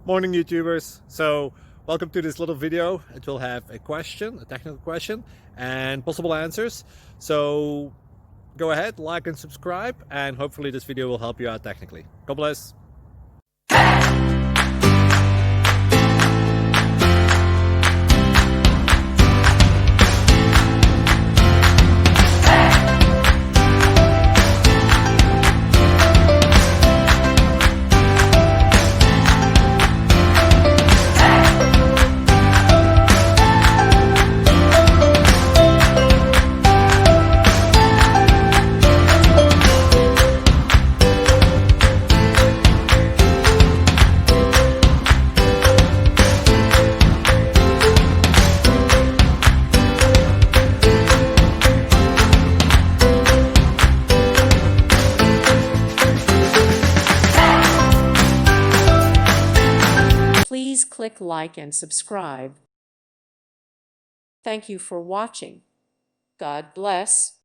Morning YouTubers. So welcome to this little video. It will have a question, a technical question, and possible answers. So go ahead, like and subscribe, and hopefully this video will help you out technically. God bless. Please click like and subscribe. Thank you for watching. God bless.